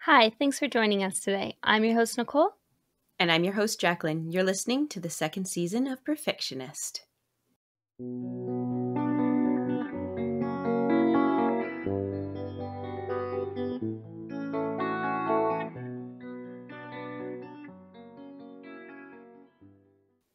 Hi, thanks for joining us today. I'm your host, Nicole. And I'm your host, Jacqueline. You're listening to the second season of Perfictionist.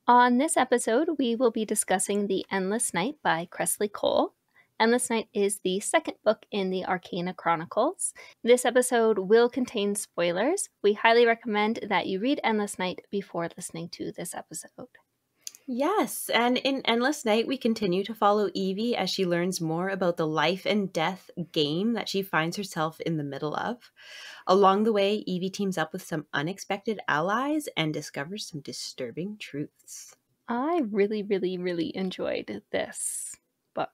On this episode, we will be discussing The Endless Night by Kresley Cole. Endless Night is the second book in the Arcana Chronicles. This episode will contain spoilers. We highly recommend that you read Endless Night before listening to this episode. Yes, and in Endless Night, we continue to follow Evie as she learns more about the life and death game that she finds herself in the middle of. Along the way, Evie teams up with some unexpected allies and discovers some disturbing truths. I really enjoyed this book.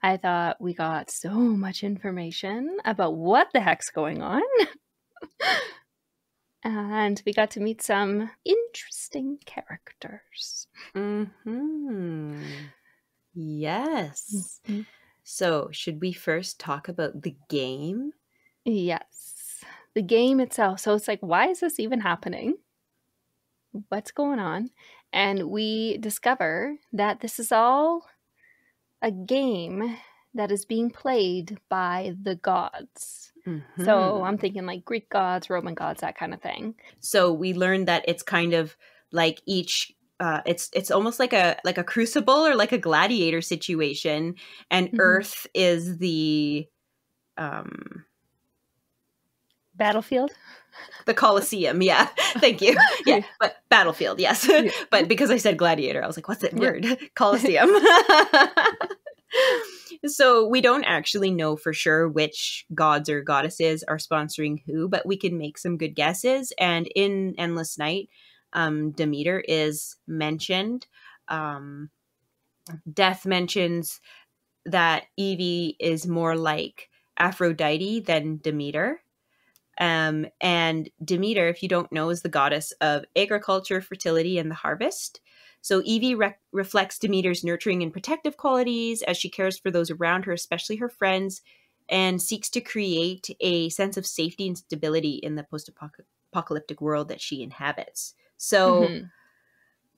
I thought we got so much information about what the heck's going on. And we got to meet some interesting characters. Mm-hmm. Yes. Mm-hmm. So, should we first talk about the game? Yes. The game itself. So it's like, why is this even happening? What's going on? And we discover that this is all a game that is being played by the gods. Mm-hmm. So I'm thinking like Greek gods, Roman gods, that kind of thing. So we learned that it's kind of like each it's almost like a crucible or like a gladiator situation, and mm-hmm. Earth is the battlefield. The Colosseum, yeah. Thank you. Yeah, but battlefield, yes. Yeah. But because I said gladiator, I was like, what's that word? Colosseum. So we don't actually know for sure which gods or goddesses are sponsoring who, but we can make some good guesses. And in Endless Night, Demeter is mentioned. Death mentions that Evie is more like Aphrodite than Demeter. And Demeter, if you don't know, is the goddess of agriculture, fertility, and the harvest. So Evie reflects Demeter's nurturing and protective qualities as she cares for those around her, especially her friends, and seeks to create a sense of safety and stability in the post-apocalyptic world that she inhabits. So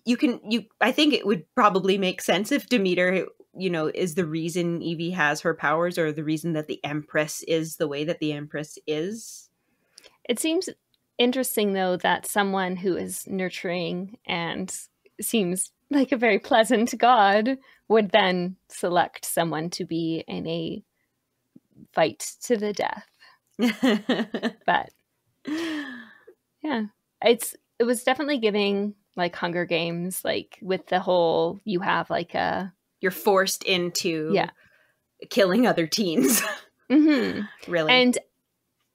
mm-hmm. I think it would probably make sense if Demeter, is the reason Evie has her powers, or the reason that the Empress is the way that the Empress is. It seems interesting, though, that someone who is nurturing and seems like a very pleasant god would then select someone to be in a fight to the death. But yeah, it was definitely giving like Hunger Games, like with the whole, you have like you're forced into killing other teens. Mm-hmm. Really. And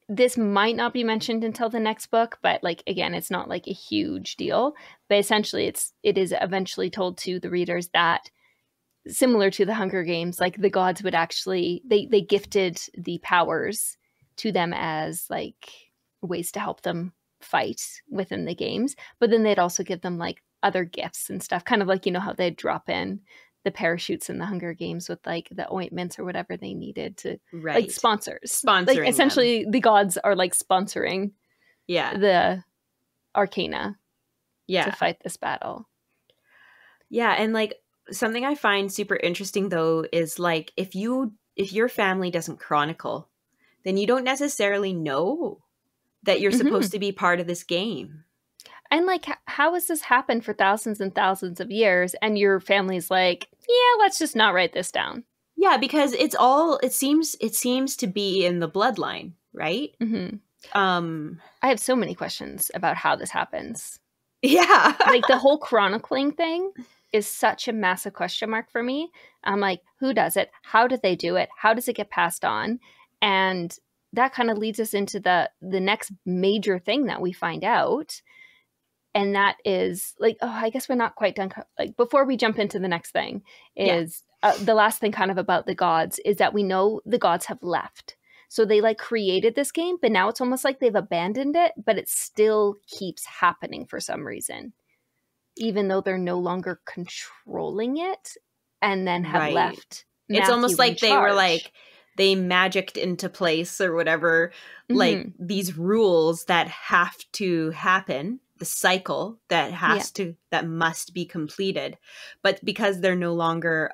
this might not be mentioned until the next book, but like, again, it's not like a huge deal, but essentially it is eventually told to the readers that, similar to the Hunger Games, like the gods would actually, they gifted the powers to them as like ways to help them fight within the games. But then they'd also give them like other gifts and stuff, kind of like, how they'd drop in the parachutes in the Hunger Games with like the ointments or whatever they needed to like sponsors. Like essentially the gods are like sponsoring the Arcana to fight this battle. Yeah. And like something I find super interesting though is like if your family doesn't chronicle, then you don't necessarily know that you're supposed to be part of this game. And like, how has this happened for thousands and thousands of years? And your family's like, yeah, let's just not write this down. Yeah, because it seems to be in the bloodline, right? Mm-hmm. I have so many questions about how this happens. Yeah. Like the whole chronicling thing is such a massive question mark for me. I'm like, who does it? How do they do it? How does it get passed on? And that kind of leads us into the next major thing that we find out. And that is like, I guess we're not quite done. Like before we jump into the next thing is the last thing kind of about the gods is that we know the gods have left. So they like created this game, but now it's almost like they've abandoned it, but it still keeps happening for some reason, even though they're no longer controlling it and then have left. It's almost like they were like, they magicked into place or whatever, like these rules that have to happen, the cycle that that must be completed. But because they're no longer,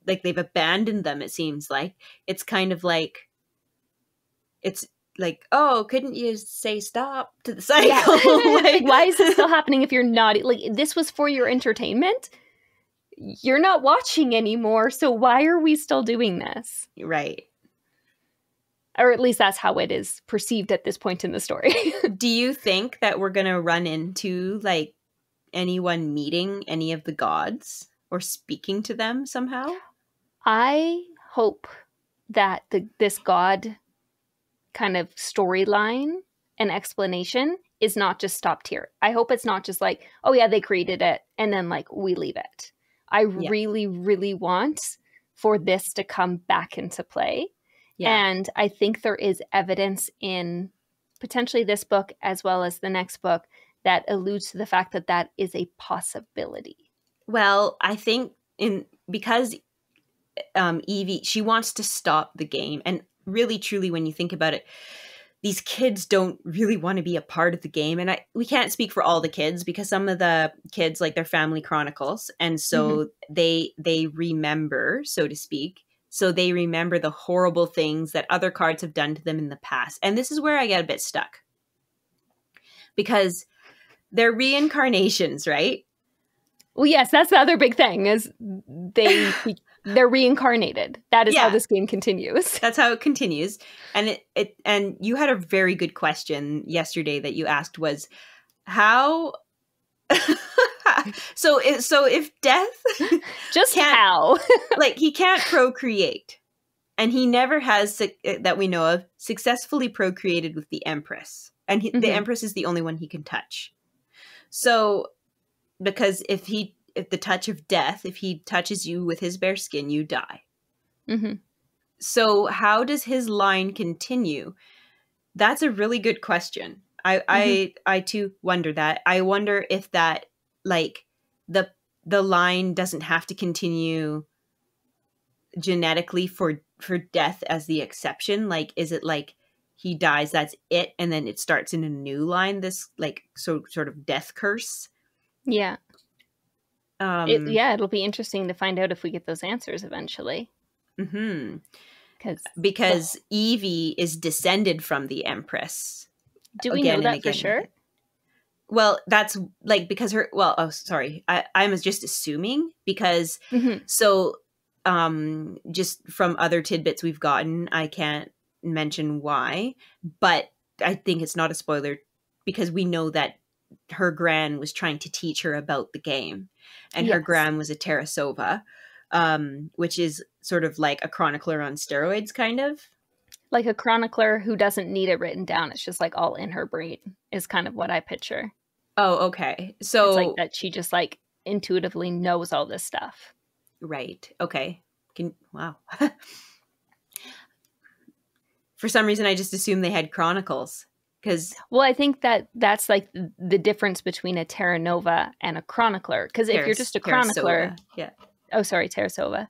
like, they've abandoned them, it seems like, it's kind of like, it's like, oh, couldn't you say stop to the cycle? Yeah. Like, why is this still happening if you're not, like, this was for your entertainment? You're not watching anymore, so why are we still doing this? Right. Or at least that's how it is perceived at this point in the story. Do you think that we're going to run into, like, anyone meeting any of the gods or speaking to them somehow? I hope that this god kind of storyline and explanation is not just stopped here. I hope it's not just like, oh yeah, they created it and then like we leave it. I really, really want for this to come back into play. Yeah. And I think there is evidence in potentially this book as well as the next book that alludes to the fact that that is a possibility. Well, I think because Evie, she wants to stop the game. And really, truly, when you think about it, these kids don't really want to be a part of the game. And we can't speak for all the kids because some of the kids, like, their family chronicles. And so they remember, so to speak. So they remember the horrible things that other cards have done to them in the past. And this is where I get a bit stuck. Because they're reincarnations, right? Well, yes, that's the other big thing is they're reincarnated. That is how this game continues. That's how it continues. And and you had a very good question yesterday that you asked was how so if death just how like he can't procreate and he never has that we know of successfully procreated with the Empress. And the Empress is the only one he can touch. So because if the touch of death, if he touches you with his bare skin, you die. So how does his line continue? That's a really good question. I too wonder that. I wonder if that, like, the line doesn't have to continue genetically for death as the exception. Like, is it like he dies, that's it, and then it starts in a new line, this like sort of death curse? Yeah. It'll be interesting to find out if we get those answers eventually. Because Evie is descended from the Empress. Do we know that for sure? Well, that's like because her. Well, oh, sorry, I'm just assuming because so just from other tidbits we've gotten, I can't mention why, but I think it's not a spoiler because we know that her gran was trying to teach her about the game, and her gran was a Terasova, which is sort of like a chronicler on steroids, kind of like a chronicler who doesn't need it written down. It's just like all in her brain is kind of what I picture. Oh, okay. So it's like that she just like intuitively knows all this stuff. Right. Okay. Wow. For some reason, I just assumed they had chronicles. Well, I think that's like the difference between a Terra Nova and a chronicler. Because if you're just a chronicler, Terasova.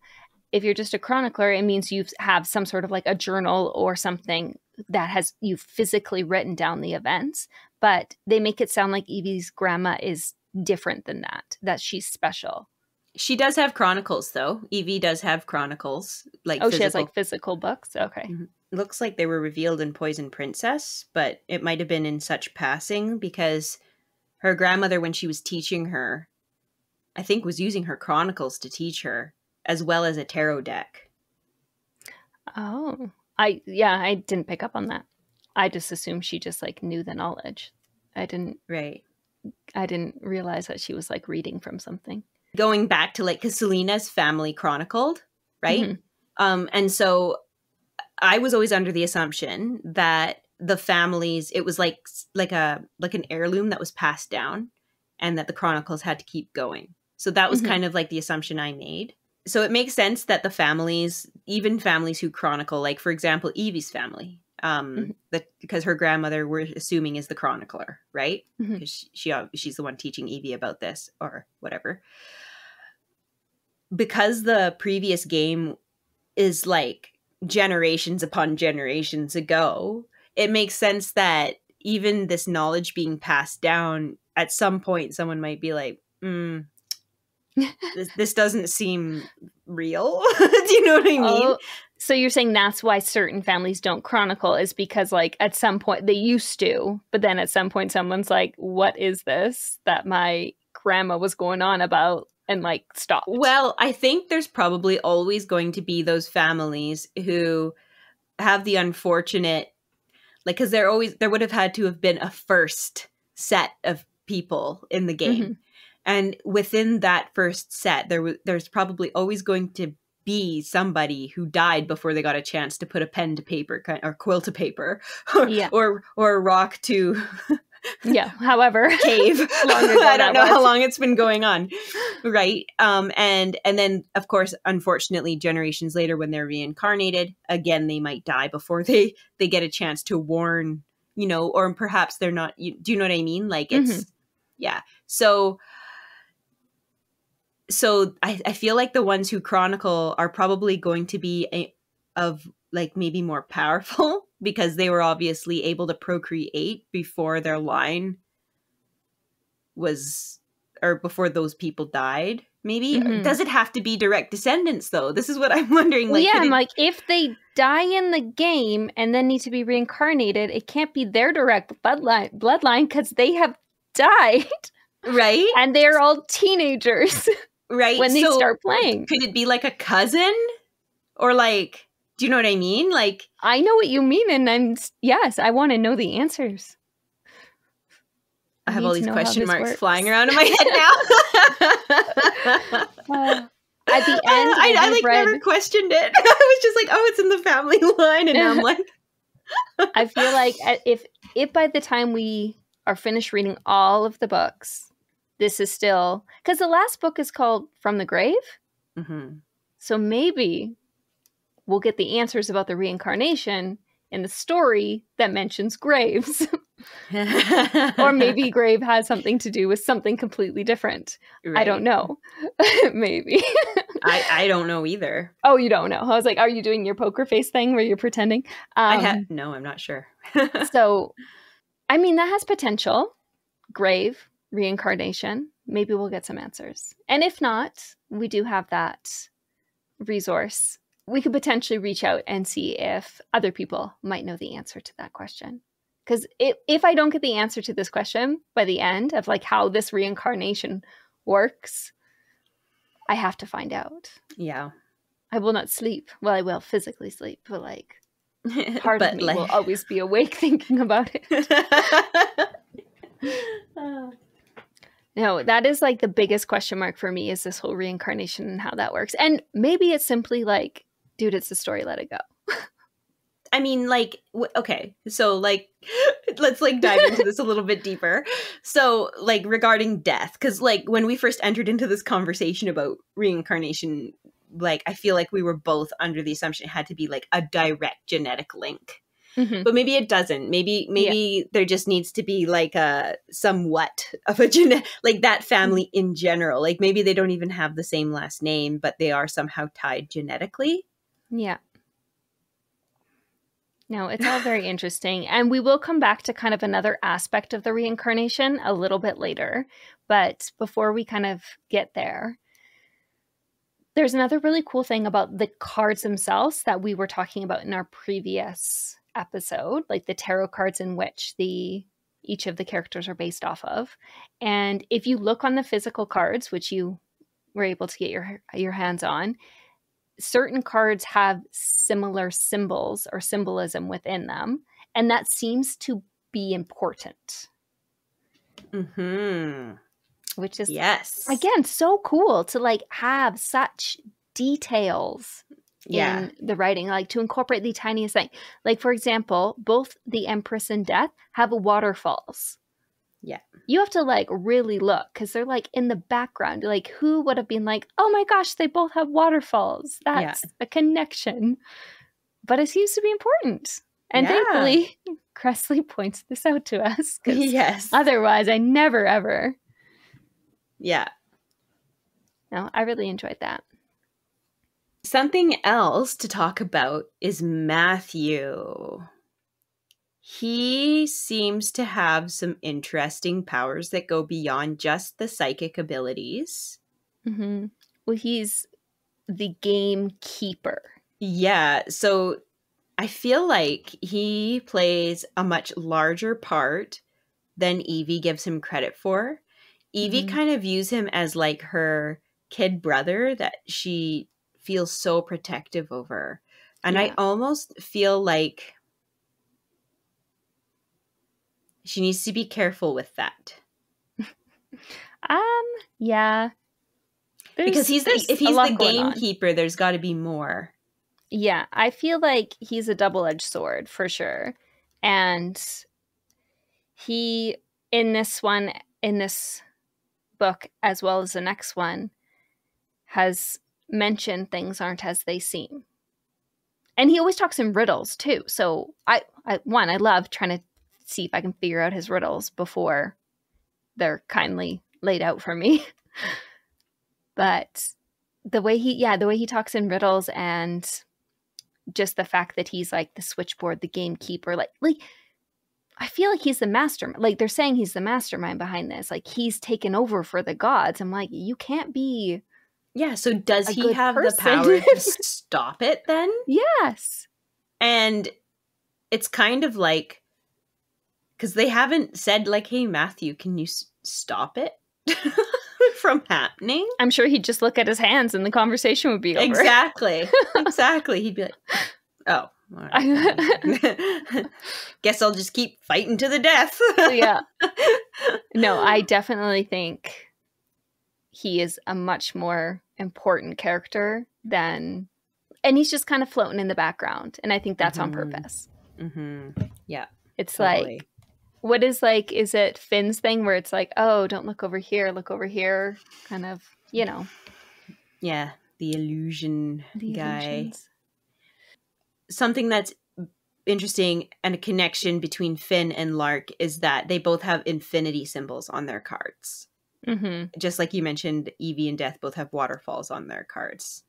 If you're just a chronicler, it means you have some sort of like a journal or something that has you physically written down the events. But they make it sound like Evie's grandma is different than that she's special. She does have chronicles, though. Evie does have chronicles. She has like physical books? Okay. Looks like they were revealed in Poison Princess, but it might have been in such passing because her grandmother, when she was teaching her, I think was using her chronicles to teach her, as well as a tarot deck. Oh. I didn't pick up on that. I just assumed she just like knew the knowledge. I didn't realize that she was like reading from something. Going back to like, because Selena's family chronicled, right? And so I was always under the assumption that the families, it was like an heirloom that was passed down and that the chronicles had to keep going. So that was kind of like the assumption I made. So it makes sense that the families, even families who chronicle, like for example, Evie's family, because her grandmother, we're assuming, is the chronicler, right? Because she's the one teaching Evie about this or whatever. Because the previous game is like generations upon generations ago, it makes sense that even this knowledge being passed down, at some point someone might be like, this doesn't seem real. Do you know what I mean? So you're saying that's why certain families don't chronicle, is because like at some point they used to, but then at some point someone's like, what is this that my grandma was going on about, and like stopped? Well, I think there's probably always going to be those families who have the unfortunate, like, because there would have had to have been a first set of people in the game. Mm-hmm. And within that first set, there's probably always going to be somebody who died before they got a chance to put a pen to paper or quill to paper or a rock to however cave. I don't know how long it's been going on, right? And then of course, unfortunately, generations later, when they're reincarnated again, they might die before they get a chance to warn, or perhaps they're not. Do you know what I mean? Like it's So I feel like the ones who chronicle are probably going to be of like maybe more powerful because they were obviously able to procreate before their line was, or before those people died. Maybe does it have to be direct descendants though? This is what I'm wondering. Well, I'm like, if they die in the game and then need to be reincarnated, it can't be their direct bloodline because they have died, right? And they're all teenagers. Right. When they start playing. Could it be like a cousin? Or like, do you know what I mean? Like, I know what you mean. And yes, I want to know the answers. I have all these question marks flying around in my head now. At the end, I like never questioned it. I was just like, oh, it's in the family line. And now I'm like. I feel like if by the time we are finished reading all of the books, this is still, because the last book is called From the Grave. Mm-hmm. So maybe we'll get the answers about the reincarnation in the story that mentions graves. Or maybe grave has something to do with something completely different. Right. I don't know. Maybe. I don't know either. Oh, you don't know. I was like, are you doing your poker face thing where you're pretending? No, I'm not sure. So, I mean, that has potential. Grave. Reincarnation. Maybe we'll get some answers. And if not, we do have that resource. We could potentially reach out and see if other people might know the answer to that question. Because if I don't get the answer to this question by the end of like how this reincarnation works, I have to find out. Yeah. I will not sleep. Well, I will physically sleep, but like part of me will always be awake thinking about it. No, that is like the biggest question mark for me, is this whole reincarnation and how that works. And maybe it's simply like, dude, it's a story, let it go. I mean, like, okay, so like, let's like dive into this a little bit deeper. So like regarding death, because like when we first entered into this conversation about reincarnation, like I feel like we were both under the assumption it had to be like a direct genetic link. Mm-hmm. But maybe it doesn't. Maybe there just needs to be like a somewhat of a like that family in general. Like maybe they don't even have the same last name, but they are somehow tied genetically. Yeah. No, it's all very interesting. And we will come back to kind of another aspect of the reincarnation a little bit later. But before we kind of get there, there's another really cool thing about the cards themselves that we were talking about in our previous episode, like the tarot cards in which each of the characters are based off of. And if you look on the physical cards, which you were able to get your hands on, certain cards have similar symbols or symbolism within them, and that seems to be important. Mm-hmm. Which is, yes, again, so cool to like have such details in the writing, like to incorporate the tiniest thing. Like, for example, both the Empress and Death have waterfalls. Yeah. You have to like really look because they're like in the background. Like, who would have been like, oh my gosh, they both have waterfalls. That's a connection. But it seems to be important. And thankfully, Kresley points this out to us. Yes. Otherwise, I never, ever. Yeah. No, I really enjoyed that. Something else to talk about is Matthew. He seems to have some interesting powers that go beyond just the psychic abilities. Mm-hmm. Well, he's the gamekeeper. Yeah, so I feel like he plays a much larger part than Evie gives him credit for. Evie kind of views him as like her kid brother that she feels so protective over. And I almost feel like she needs to be careful with that. Yeah. Because if he's the gamekeeper, there's got to be more. Yeah, I feel like he's a double-edged sword for sure. And he, in this book, as well as the next one, has mentioned things aren't as they seem. And he always talks in riddles too. So I love trying to see if I can figure out his riddles before they're kindly laid out for me. But the way he talks in riddles, and just the fact that he's like the switchboard, the gamekeeper, like I feel like he's the mastermind. Like they're saying he's the mastermind behind this. Like he's taken over for the gods. I'm like, you can't be. Yeah. So does he have the power to stop it then? Yes. And it's kind of like, because they haven't said like, hey, Matthew, can you stop it from happening? I'm sure he'd just look at his hands and the conversation would be over. Exactly. Exactly. He'd be like, oh, all right. Guess I'll just keep fighting to the death. Yeah. No, I definitely think he is a much more important character than, and he's just kind of floating in the background. And I think that's on purpose. Yeah. It's totally. Like, what is like, is it Finn's thing where it's like, oh, don't look over here, kind of, you know. Yeah. The illusion guy. Illusions. Something that's interesting and a connection between Finn and Lark is that they both have infinity symbols on their cards. Just like you mentioned, Evie and Death both have waterfalls on their cards.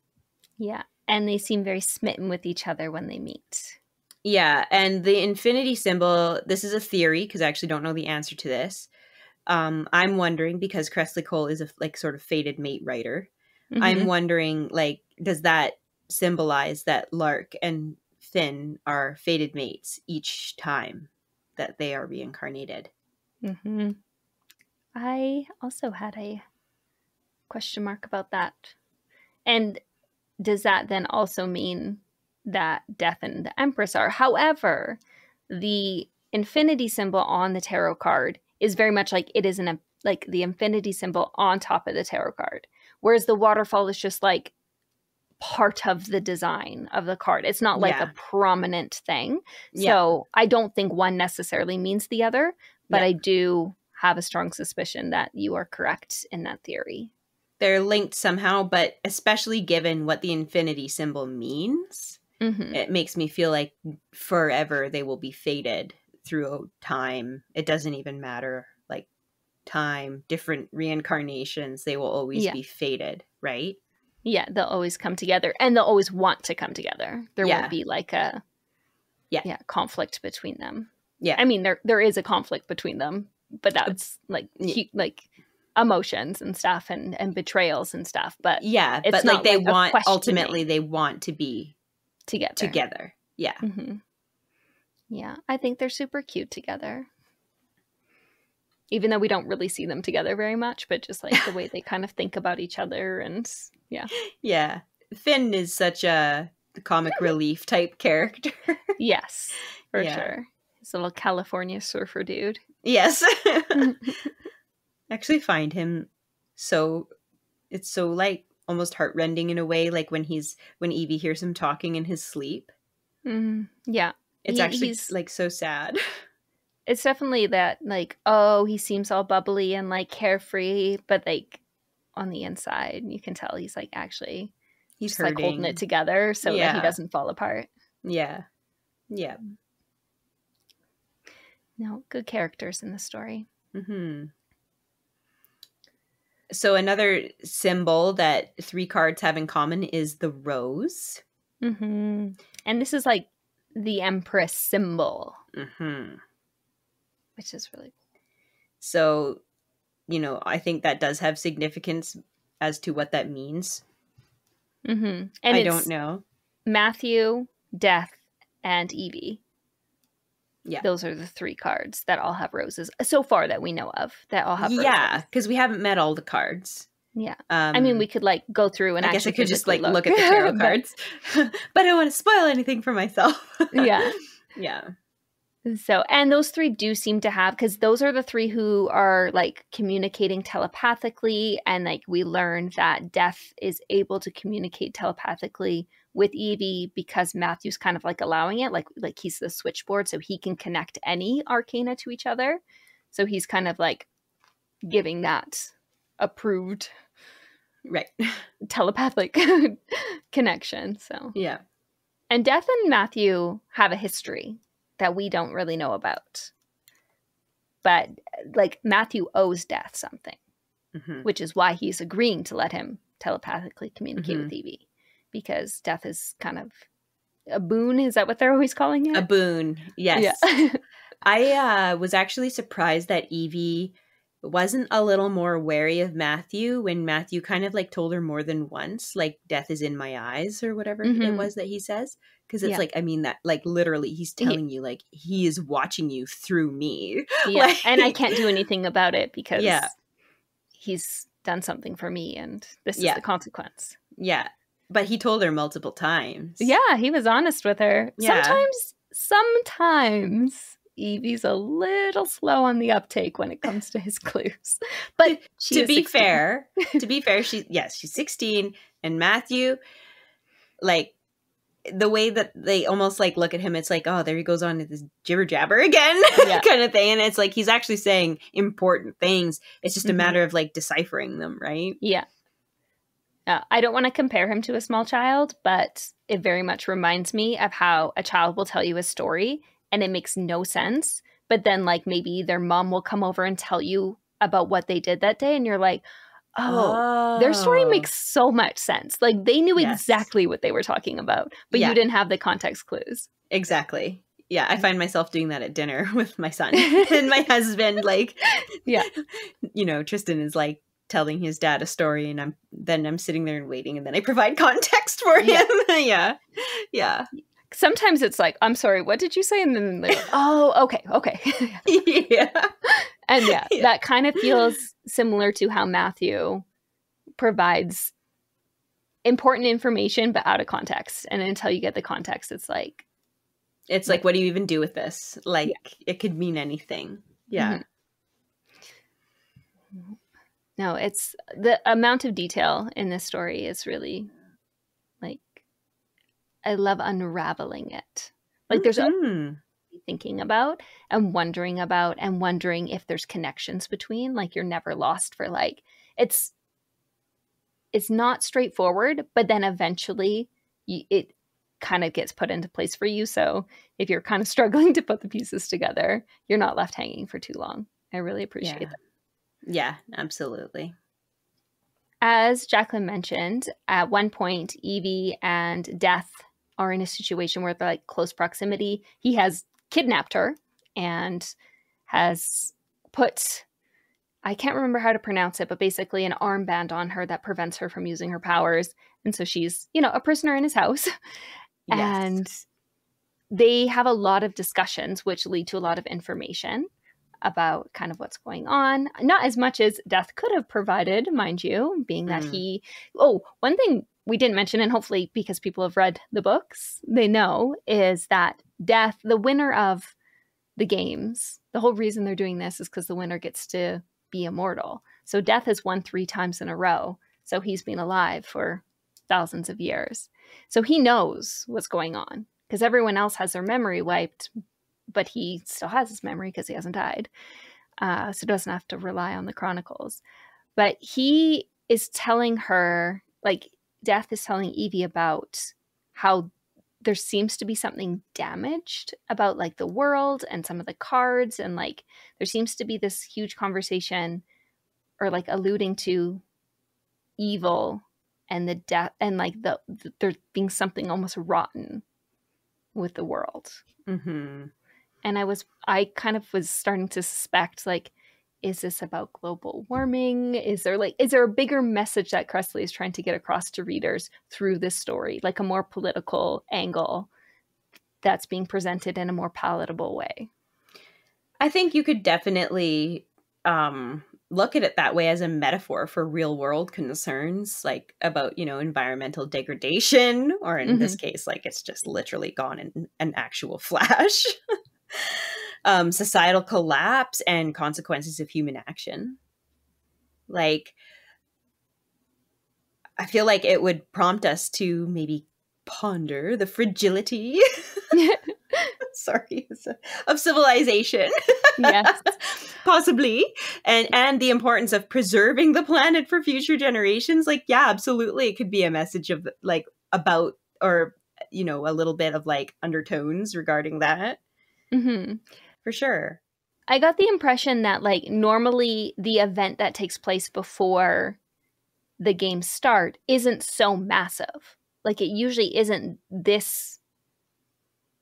Yeah. And they seem very smitten with each other when they meet. Yeah. And the infinity symbol, this is a theory because I actually don't know the answer to this. I'm wondering, because Kresley Cole is a like sort of fated mate writer. I'm wondering, like, does that symbolize that Lark and Finn are fated mates each time that they are reincarnated? I also had a question mark about that. And does that then also mean that Death and the Empress are? However, the infinity symbol on the tarot card is very much like it is like the infinity symbol on top of the tarot card. Whereas the waterfall is just like part of the design of the card. It's not like a prominent thing. So I don't think one necessarily means the other, but I do have a strong suspicion that you are correct in that theory. They're linked somehow, but especially given what the infinity symbol means, it makes me feel like forever they will be fated through time. It doesn't even matter, like time, different reincarnations, they will always be fated, right? Yeah, they'll always come together, and they'll always want to come together. There won't be like a conflict between them. Yeah, I mean there is a conflict between them, but that's like like emotions and stuff and betrayals and stuff. But it's but not like they want ultimately they want to be together. Yeah. Yeah, I think they're super cute together. Even though we don't really see them together very much, but just like the way they kind of think about each other and Yeah. Finn is such a comic relief type character. Yes, for sure. He's a little California surfer dude. Yes. I actually find him it's so like almost heartrending in a way, like when Evie hears him talking in his sleep. Yeah. It's actually like so sad. It's definitely that like, oh, he seems all bubbly and like carefree, but like on the inside, you can tell he's like actually he's just like holding it together so that he doesn't fall apart. Yeah. Yeah. No, good characters in the story. So another symbol that 3 cards have in common is the rose. And this is like the Empress symbol, which is really cool. So, I think that does have significance as to what that means. And I don't know. Matthew, Death, and Evie. Yeah. Those are the 3 cards that all have roses so far that we know of, that all have roses. Yeah, because we haven't met all the cards. Yeah. I mean, we could like go through and I guess I could just like look at the tarot cards. But I don't want to spoil anything for myself. Yeah. Yeah. So, and those 3 do seem to have, because those are the 3 who are like communicating telepathically. And like we learned that Death is able to communicate telepathically with Evie because Matthew's kind of like allowing it. Like he's the switchboard, so he can connect any arcana to each other. So he's kind of like giving that approved telepathic connection. So, yeah. And Death and Matthew have a history that we don't really know about. But like Matthew owes Death something, which is why he's agreeing to let him telepathically communicate with Evie, because Death is kind of a boon. Is that what they're always calling it? A boon. Yes. Yeah. I was actually surprised that Evie wasn't a little more wary of Matthew when Matthew kind of like told her more than once, like Death is in my eyes or whatever it was that he says. Because it's like, I mean, that like literally he's telling you like he is watching you through me. Yeah. Like, and I can't do anything about it because he's done something for me and this is the consequence. Yeah. But he told her multiple times. Yeah, he was honest with her. Yeah. Sometimes Evie's a little slow on the uptake when it comes to his clues. But to be fair, she's 16, and Matthew, like the way that they almost like look at him, it's like, oh, there he goes on to this jibber jabber again kind of thing. And it's like he's actually saying important things. It's just a matter of like deciphering them, right? Yeah. I don't want to compare him to a small child, but it very much reminds me of how a child will tell you a story and it makes no sense. But then like maybe their mom will come over and tell you about what they did that day. And you're like, oh, their story makes so much sense. Like they knew exactly what they were talking about, but you didn't have the context clues. Exactly. Yeah, I find myself doing that at dinner with my son and my husband. Like, Tristan is like telling his dad a story, and I'm sitting there and waiting, and then I provide context for him. Yeah. Sometimes it's like, I'm sorry, what did you say? And then they're like, oh, okay. Yeah. And that kind of feels similar to how Matthew provides important information, but out of context. And until you get the context, it's like, what do you even do with this? Like, it could mean anything. Yeah. No, it's the amount of detail in this story is really like, I love unraveling it. Like there's thinking about and wondering if there's connections between, like you're never lost for like, it's not straightforward, but then eventually it kind of gets put into place for you. So if you're kind of struggling to put the pieces together, you're not left hanging for too long. I really appreciate that. Yeah, absolutely. As Jacqueline mentioned, at one point, Evie and Death are in a situation where they're like close proximity. He has kidnapped her and has put, I can't remember how to pronounce it, but basically an armband on her that prevents her from using her powers. And so she's, a prisoner in his house. Yes. And they have a lot of discussions, which lead to a lot of information about kind of what's going on. Not as much as Death could have provided, mind you, being that one thing we didn't mention, and hopefully because people have read the books, they know, is that Death, the winner of the games, the whole reason they're doing this is because the winner gets to be immortal. So Death has won 3 times in a row. So he's been alive for thousands of years. So he knows what's going on because everyone else has their memory wiped, but he still has his memory because he hasn't died. So doesn't have to rely on the Chronicles. But he is telling her, like Death is telling Evie about how there seems to be something damaged about like the world and some of the cards. And like there seems to be this huge conversation or like alluding to evil and the death and like there being something almost rotten with the world. Mm-hmm. And I kind of was starting to suspect, like, is this about global warming? Is there a bigger message that Kresley is trying to get across to readers through this story, like a more political angle that's being presented in a more palatable way? I think you could definitely look at it that way as a metaphor for real world concerns, like about, environmental degradation, or in this case, like it's just literally gone in an actual flash. Societal collapse and consequences of human action. Like, I feel like it would prompt us to maybe ponder the fragility of civilization. Yes. Possibly. And the importance of preserving the planet for future generations. Like, yeah, absolutely. It could be a message of like about, or, a little bit of like undertones regarding that. Mm-hmm. For sure. I got the impression that like normally the event that takes place before the games start isn't so massive. Like it usually isn't this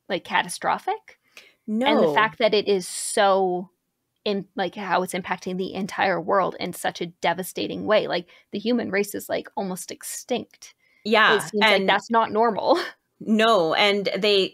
like catastrophic. No. And the fact that it is so in like how it's impacting the entire world in such a devastating way. Like the human race is like almost extinct. Yeah. It seems like that's not normal. No, and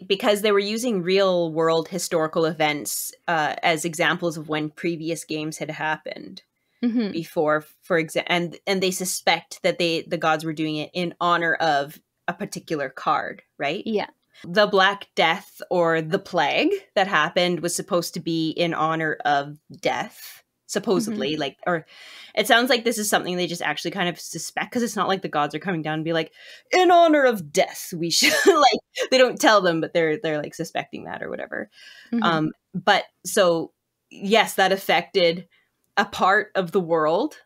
because they were using real world historical events as examples of when previous games had happened before, for example, and they suspect that the gods were doing it in honor of a particular card, right? Yeah. The Black Death or the plague that happened was supposed to be in honor of death, supposedly. Like, or it sounds like this is something they just actually kind of suspect, because it's not like the gods are coming down and be like, in honor of death, we should like, they don't tell them, but they're like suspecting that or whatever. But so yes, that affected a part of the world,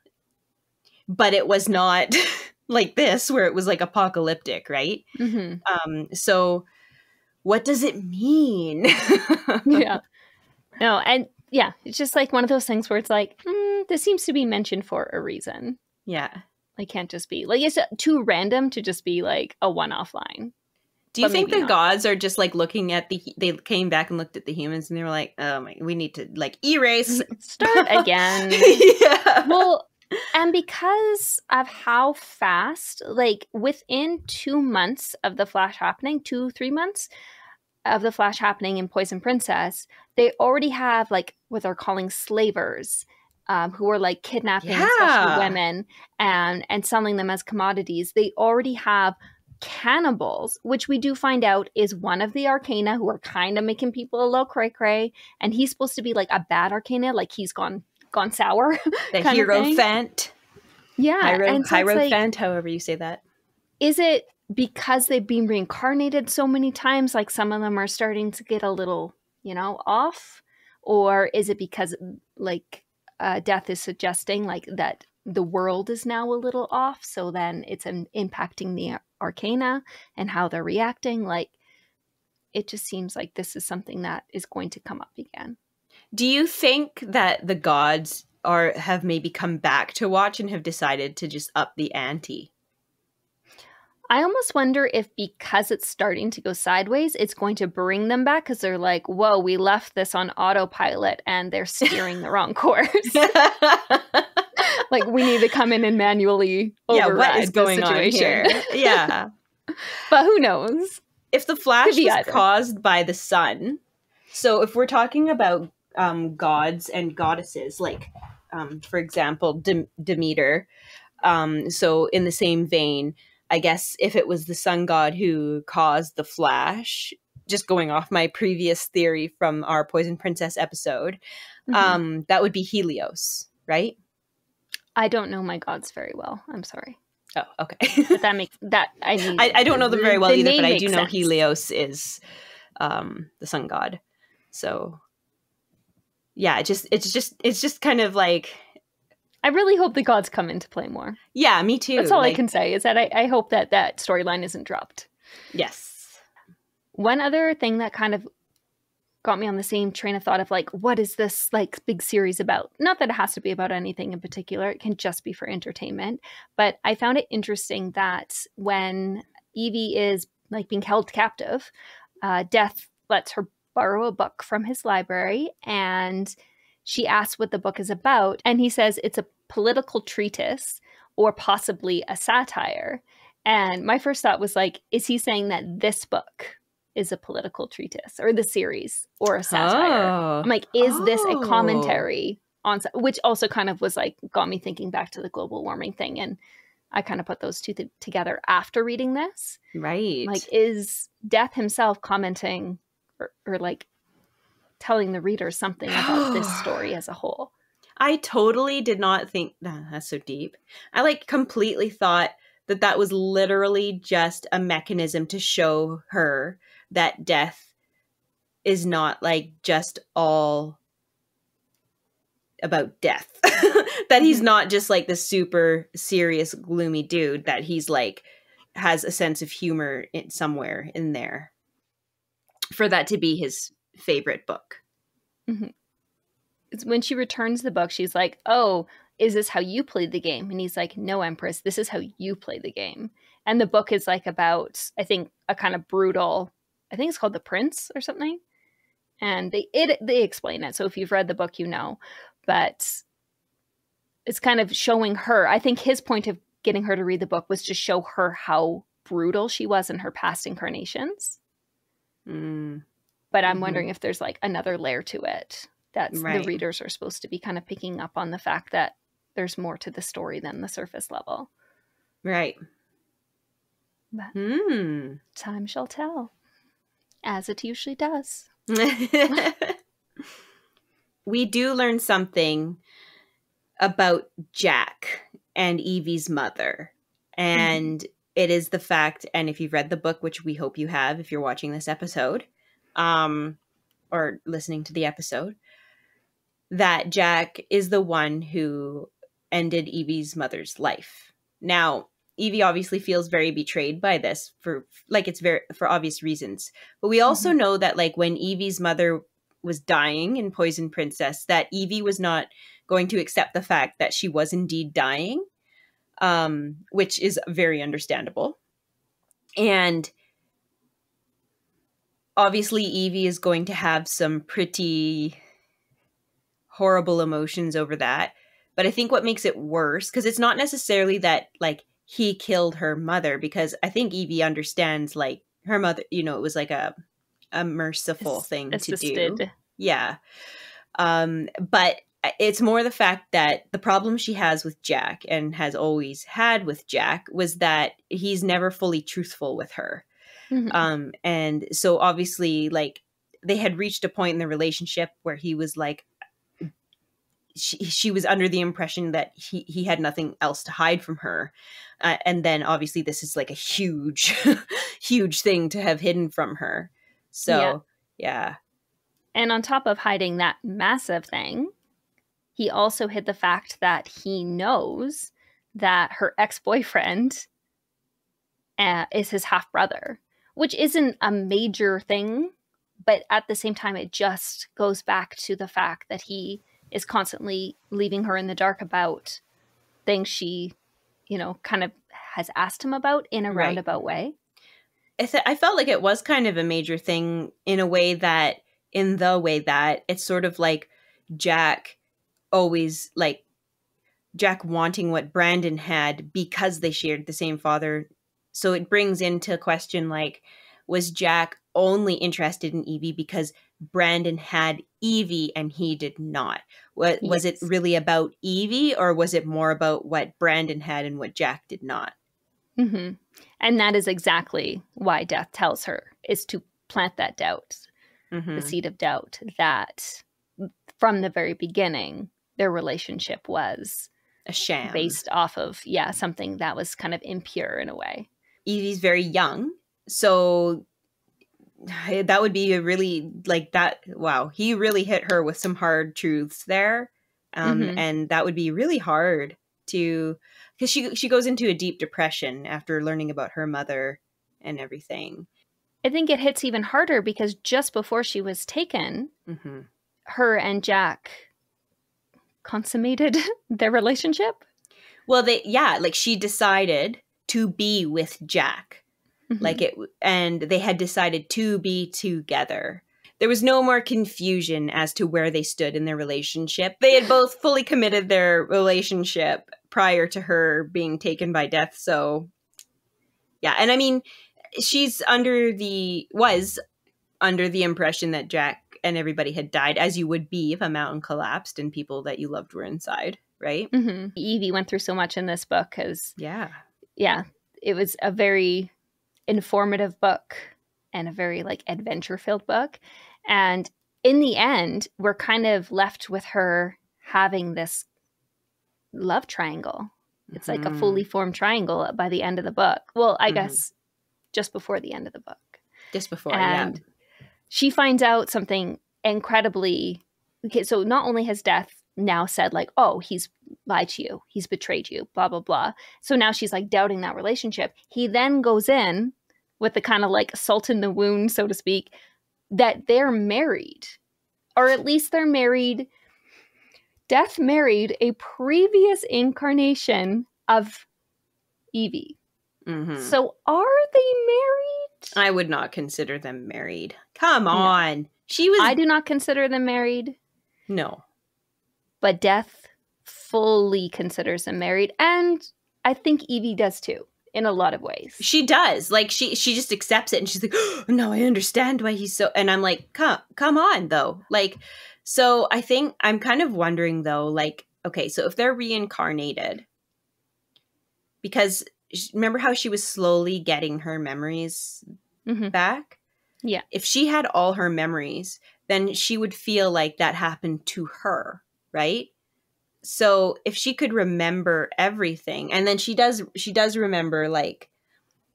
but it was not like this where it was like apocalyptic, right? So what does it mean? Yeah. No, and yeah, it's just like one of those things where it's like, this seems to be mentioned for a reason. Yeah. Like, can't just be like, it's too random to just be like a one-off line. Do you think the gods are just like looking at they came back and looked at the humans and they were like, oh my, we need to like erase. Start again. Yeah. Well, and because of how fast, like within 2 months of the Flash happening, 3 months of the Flash happening in Poison Princess, they already have like what they're calling slavers, who are like kidnapping especially women and selling them as commodities. They already have cannibals, which we do find out is one of the Arcana, who are kind of making people a little cray-cray, and he's supposed to be like a bad Arcana, like he's gone sour. The Hierophant. Yeah. Hierophant, however you say that. Is it because they've been reincarnated so many times, like some of them are starting to get a little, off? Or is it because like Death is suggesting like that the world is now a little off, so then it's impacting the Arcana and how they're reacting? Like, it just seems like this is something that is going to come up again. Do you think that the gods have maybe come back to watch and have decided to just up the ante? I almost wonder if because it's starting to go sideways, it's going to bring them back, because they're like, whoa, we left this on autopilot and they're steering the wrong course. Like, we need to come in and manually override what is going on here? Yeah. But who knows? If the Flash was caused by the sun, so if we're talking about gods and goddesses, like, for example, Demeter, so in the same vein, I guess if it was the sun god who caused the Flash, just going off my previous theory from our Poison Princess episode, that would be Helios, right? I don't know my gods very well. I'm sorry. Oh, okay. But that makes that I don't know them very well either, but I do know sense. Helios is the sun god. So yeah, it's just kind of like, I really hope the gods come into play more. Yeah, me too. That's all I can say, is that I hope that storyline isn't dropped. Yes. One other thing that kind of got me on the same train of thought of like, what is this like big series about? Not that it has to be about anything in particular. It can just be for entertainment. But I found it interesting that when Evie is like being held captive, Death lets her borrow a book from his library, and she asks what the book is about. And he says it's a political treatise or possibly a satire. And my first thought was like, is he saying that this book is a political treatise or the series or a satire? Oh. I'm like, is this a commentary on, which also kind of was like, got me thinking back to the global warming thing. And I kind of put those two together after reading this. Right. Like, is Death himself commenting or like telling the reader something about this story as a whole? I totally did not think that's so deep. I like completely thought that was literally just a mechanism to show her that Death is not like just all about death. That he's not just like the super serious, gloomy dude, that he's like has a sense of humor somewhere in there for that to be his favorite book. Mm-hmm. It's when she returns the book, she's like, oh, is this how you played the game? And he's like, no, Empress, this is how you play the game. And the book is like about, I think, a kind of brutal, I think it's called The Prince or something. And they explain it. So if you've read the book, you know. But it's kind of showing her, I think his point of getting her to read the book was to show her how brutal she was in her past incarnations. But I'm wondering if there's like another layer to it that the readers are supposed to be kind of picking up on, the fact that there's more to the story than the surface level. Right. But time shall tell, as it usually does. We do learn something about Jack and Evie's mother. And it is the fact, and if you've read the book, which we hope you have if you're watching this episode, or listening to the episode, that Jack is the one who ended Evie's mother's life. Now, Evie obviously feels very betrayed by this for obvious reasons. But we also know that like when Evie's mother was dying in Poison Princess, that Evie was not going to accept the fact that she was indeed dying, which is very understandable. And obviously Evie is going to have some pretty horrible emotions over that. But I think what makes it worse, because it's not necessarily that like he killed her mother, because I think Evie understands like her mother, you know, it was like a merciful thing to do. Yeah. But it's more the fact that the problem she has with Jack, and has always had with Jack, was that he's never fully truthful with her. And so obviously like they had reached a point in the relationship where he was like, she was under the impression that he had nothing else to hide from her. And then obviously this is like a huge, huge thing to have hidden from her. So, yeah. And on top of hiding that massive thing, he also hid the fact that he knows that her ex-boyfriend is his half-brother, which isn't a major thing, but at the same time, it just goes back to the fact that he is constantly leaving her in the dark about things she, you know, kind of has asked him about in a roundabout way. I felt like it was kind of a major thing in the way that it's sort of like Jack always like Jack wanting what Brandon had because they shared the same father. So it brings into question, like, was Jack only interested in Evie because Brandon had Evie and he did not? Was it really about Evie, or was it more about what Brandon had and what Jack did not? And that is exactly why Death tells her, is to plant that doubt, the seed of doubt, that from the very beginning, their relationship was a sham, based off of, something that was kind of impure in a way. Evie's very young, so that would be a really like that. Wow, he really hit her with some hard truths there, and that would be really hard to, because she goes into a deep depression after learning about her mother and everything. I think it hits even harder because just before she was taken, her and Jack consummated their relationship. Well, she decided to be with Jack. And they had decided to be together. There was no more confusion as to where they stood in their relationship. They had both fully committed their relationship prior to her being taken by death. So, yeah. And I mean, she's was under the impression that Jack and everybody had died, as you would be if a mountain collapsed and people that you loved were inside, right? Evie went through so much in this book because, yeah, it was a very informative book and a very like adventure-filled book. And in the end, we're kind of left with her having this love triangle. It's like a fully formed triangle by the end of the book. Well, I guess just before the end of the book. Just before, and she finds out something incredibly... Okay, so not only has Death now said like, oh, he's lied to you, he's betrayed you, blah, blah, blah. So now she's like doubting that relationship. He then goes in with the kind of like salt in the wound, so to speak, that they're married. Or at least they're married. Death married a previous incarnation of Evie. So are they married? I would not consider them married. Come on. I do not consider them married. No. But Death fully considers them married. And I think Evie does too, in a lot of ways. She does. Like, she just accepts it and she's like, oh, no, I understand why he's so... And I'm like, come on, though. Like, so I think I'm kind of wondering, though, like, okay, so if they're reincarnated, because remember how she was slowly getting her memories back? Yeah. If she had all her memories, then she would feel like that happened to her, right? So if she could remember everything, and then she does remember like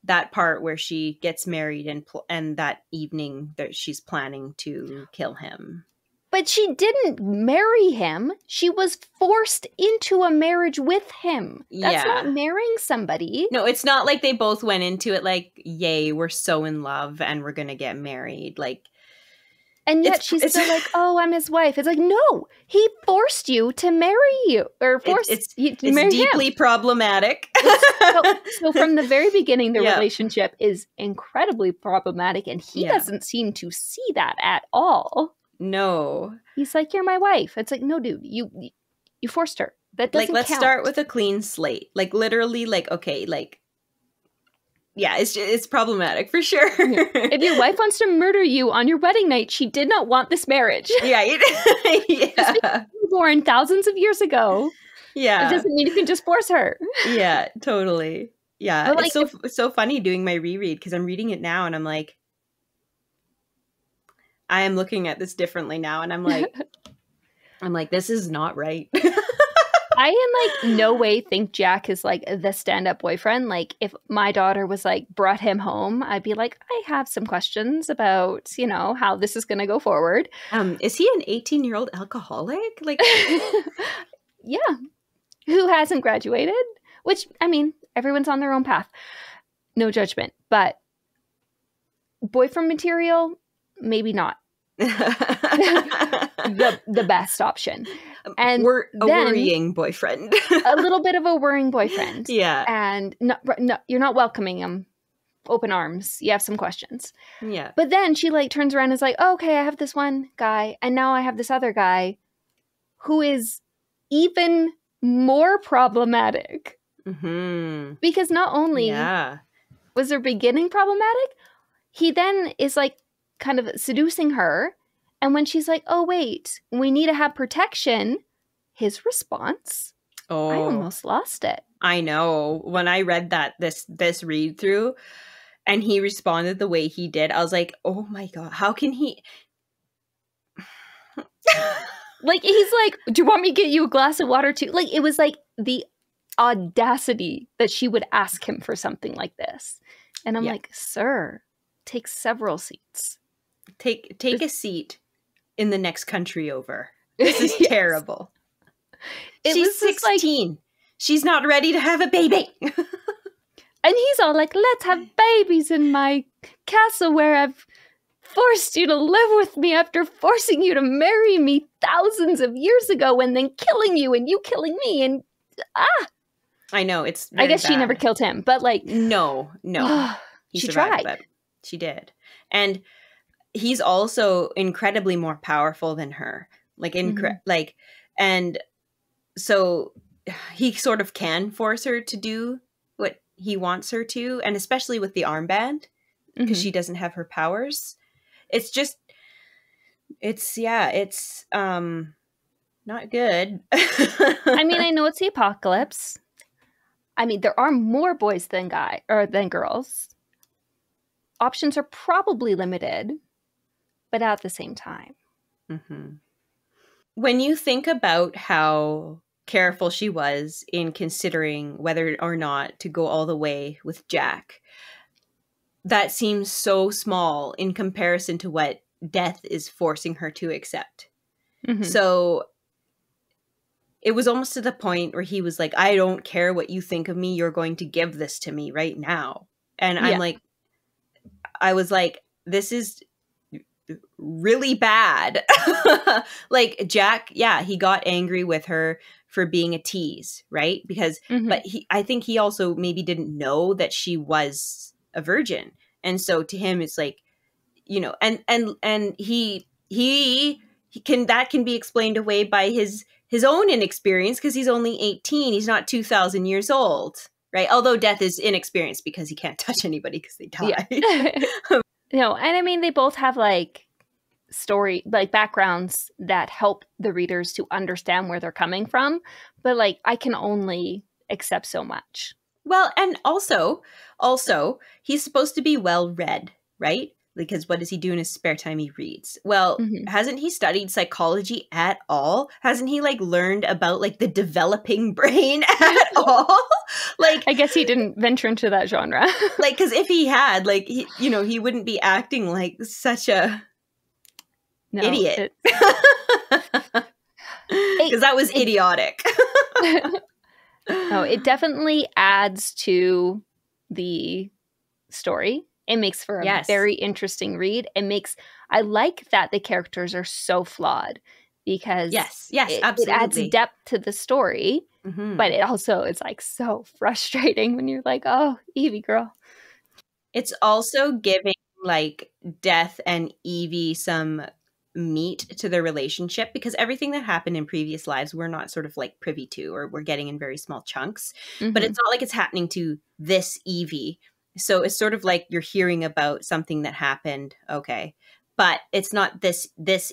that part where she gets married and that evening that she's planning to kill him. But she didn't marry him. She was forced into a marriage with him. That's not marrying somebody. No, it's not like they both went into it like, yay, we're so in love and we're going to get married. Like, and yet she's still like, oh, I'm his wife. It's like, no, he forced you to marry you. Or forced you to marry him. It's deeply problematic. So from the very beginning, the relationship is incredibly problematic. And he doesn't seem to see that at all. No. He's like, you're my wife. It's like, no, dude, you forced her. That doesn't count. Let's start with a clean slate. Like, literally, like, okay, like, yeah, it's problematic for sure. If your wife wants to murder you on your wedding night, she did not want this marriage. Yeah. You were born thousands of years ago. Yeah. It doesn't mean you can just force her. Yeah, totally. Yeah. But it's so funny doing my reread because I'm reading it now and I'm like, I am looking at this differently now, and I'm like, this is not right. I in like no way think Jack is like the stand-up boyfriend. Like if my daughter was like brought him home, I'd be like, I have some questions about, how this is going to go forward. Is he an 18-year-old alcoholic? Like, yeah, who hasn't graduated? Which, I mean, everyone's on their own path. No judgment, but boyfriend material. Maybe not the best option. And we're a worrying boyfriend. A little bit of a worrying boyfriend. Yeah. And no, you're not welcoming him open arms. You have some questions. Yeah. But then she like turns around and is like, oh, okay, I have this one guy and now I have this other guy who is even more problematic. Because not only was their beginning problematic, he then is like kind of seducing her. And when she's like, oh, wait, we need to have protection, his response, I almost lost it. I know. When I read this read through and he responded the way he did, I was like, oh my God, how can he? Like, he's like, do you want me to get you a glass of water too? Like, it was like the audacity that she would ask him for something like this. And I'm like, sir, take several seats. Take a seat in the next country over. This is terrible. She's 16. Like, she's not ready to have a baby. And he's all like, let's have babies in my castle where I've forced you to live with me after forcing you to marry me thousands of years ago and then killing you and you killing me. And I know, it's I guess bad. she never killed him, but like... No. He she survived, tried. but she did. And he's also incredibly more powerful than her. Like, and so he sort of can force her to do what he wants her to, and especially with the armband, because she doesn't have her powers. It's just, it's not good. I mean, I know it's the apocalypse. I mean, there are more boys than girls. Options are probably limited, but at the same time. Mm-hmm. When you think about how careful she was in considering whether or not to go all the way with Jack, that seems so small in comparison to what death is forcing her to accept. Mm-hmm. So it was almost to the point where he was like, I don't care what you think of me. You're going to give this to me right now. And I'm like, I was like, this is really bad. Like Jack, he got angry with her for being a tease, right? Because, but I think he also maybe didn't know that she was a virgin. And so to him, it's like, you know, and he can be explained away by his own inexperience, because he's only 18. He's not 2,000 years old, right? Although death is inexperienced because he can't touch anybody because they die. Yeah. No, and I mean, they both have like backgrounds that help the readers to understand where they're coming from. But like, I can only accept so much. Well, and also he's supposed to be well read, right? Because what does he do in his spare time? He reads. Well, hasn't he studied psychology at all? Hasn't he like learned about like the developing brain at all? Like, I guess he didn't venture into that genre. Like, because if he had, like, he wouldn't be acting like such a idiot. Because that was idiotic. No, it definitely adds to the story. It makes for a very interesting read. I like that the characters are so flawed, because absolutely. It adds depth to the story, but it also is like so frustrating when you're like, oh, Evie girl. It's also giving like Death and Evie some meat to their relationship, because everything that happened in previous lives we're not sort of like privy to, or we're getting in very small chunks, but it's not like it's happening to this Evie. So it's sort of like you're hearing about something that happened, okay, but it's not this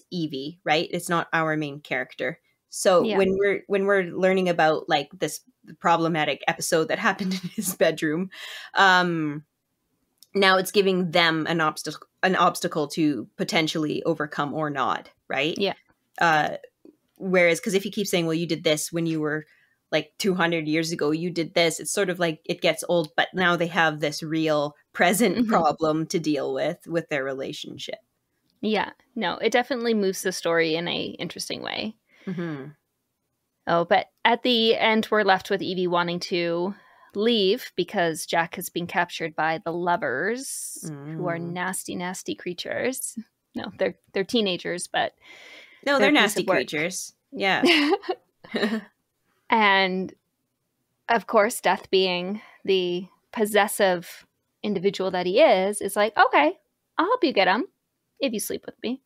Evie, right? It's not our main character. So when we're learning about like this problematic episode that happened in his bedroom, now it's giving them an obstacle to potentially overcome or not, right? Yeah. Whereas, because if you keep saying, well, you did this when you were like 200 years ago, you did this, it's sort of like it gets old, but now they have this real present problem to deal with their relationship. Yeah. No, it definitely moves the story in a interesting way. Oh, but at the end, we're left with Evie wanting to leave because Jack has been captured by the lovers, who are nasty, nasty creatures. No, they're teenagers, but no, they're nasty creatures. Yeah. And of course, Death, being the possessive individual that he is like, okay, I'll help you get him if you sleep with me,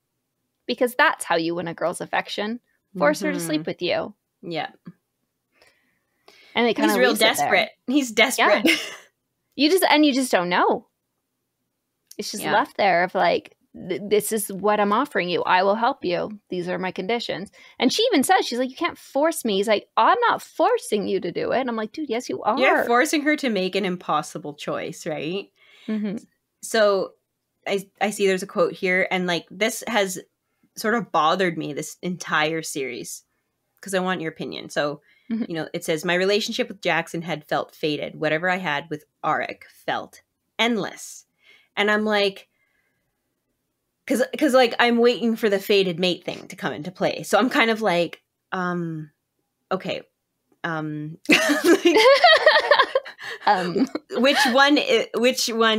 because that's how you win a girl's affection. Force her to sleep with you. Yeah. And they kind of real desperate. He's desperate. Yeah. You just don't know. It's just left there of like, this is what I'm offering you. I will help you. These are my conditions. And she even says, she's like, you can't force me. He's like, I'm not forcing you to do it. And I'm like, dude, yes, you are. You're forcing her to make an impossible choice, right? So I see there's a quote here, and like this has sort of bothered me this entire series, because I want your opinion. So, it says, my relationship with Jackson had felt fated. Whatever I had with Auric felt endless. And I'm like, because like I'm waiting for the fated mate thing to come into play. So I'm kind of like, okay. Which one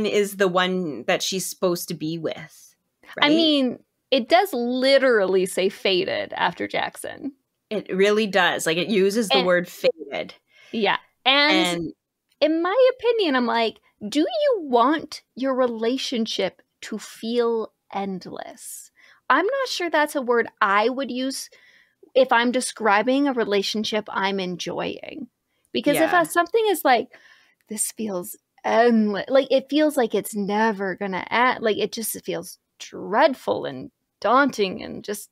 is the one that she's supposed to be with? Right? I mean, it does literally say fated after Jackson. It really does. Like, it uses the word fated. Yeah. And in my opinion, I'm like, do you want your relationship to feel endless? I'm not sure that's a word I would use if I'm describing a relationship I'm enjoying. Because if something is like, this feels endless, like it feels like it's never gonna end, like it just feels dreadful and daunting and just.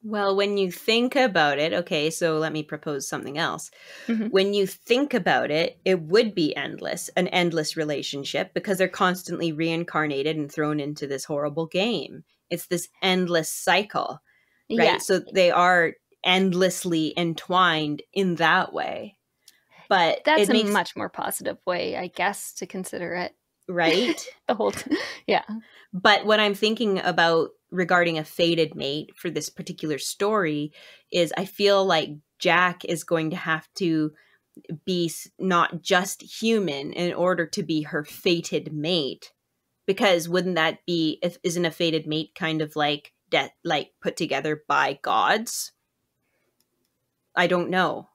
Well, when you think about it, okay, so let me propose something else. Mm-hmm. When you think about it, it would be endless, an endless relationship, because they're constantly reincarnated and thrown into this horrible game. It's this endless cycle, right? Yeah. So they are endlessly entwined in that way. But that's a much more positive way, I guess, to consider it. Right? The whole yeah. But what I'm thinking about regarding a fated mate for this particular story is I feel like Jack is going to have to be not just human in order to be her fated mate. Because wouldn't that be, isn't a fated mate kind of like put together by gods? I don't know.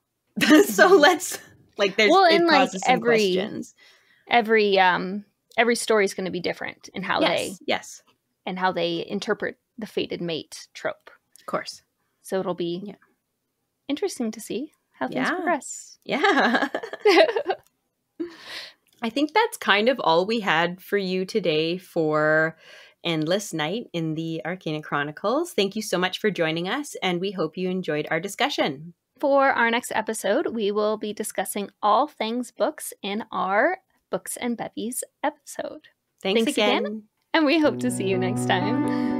So let's, like, there's, it causes some questions. Every story is going to be different in how they interpret the fated mate trope. Of course. So it'll be interesting to see how things progress. Yeah. I think that's kind of all we had for you today for Endless Night in the Arcana Chronicles. Thank you so much for joining us, and we hope you enjoyed our discussion. For our next episode, we will be discussing all things books in our Books and Bevies episode. Thanks again. And we hope to see you next time.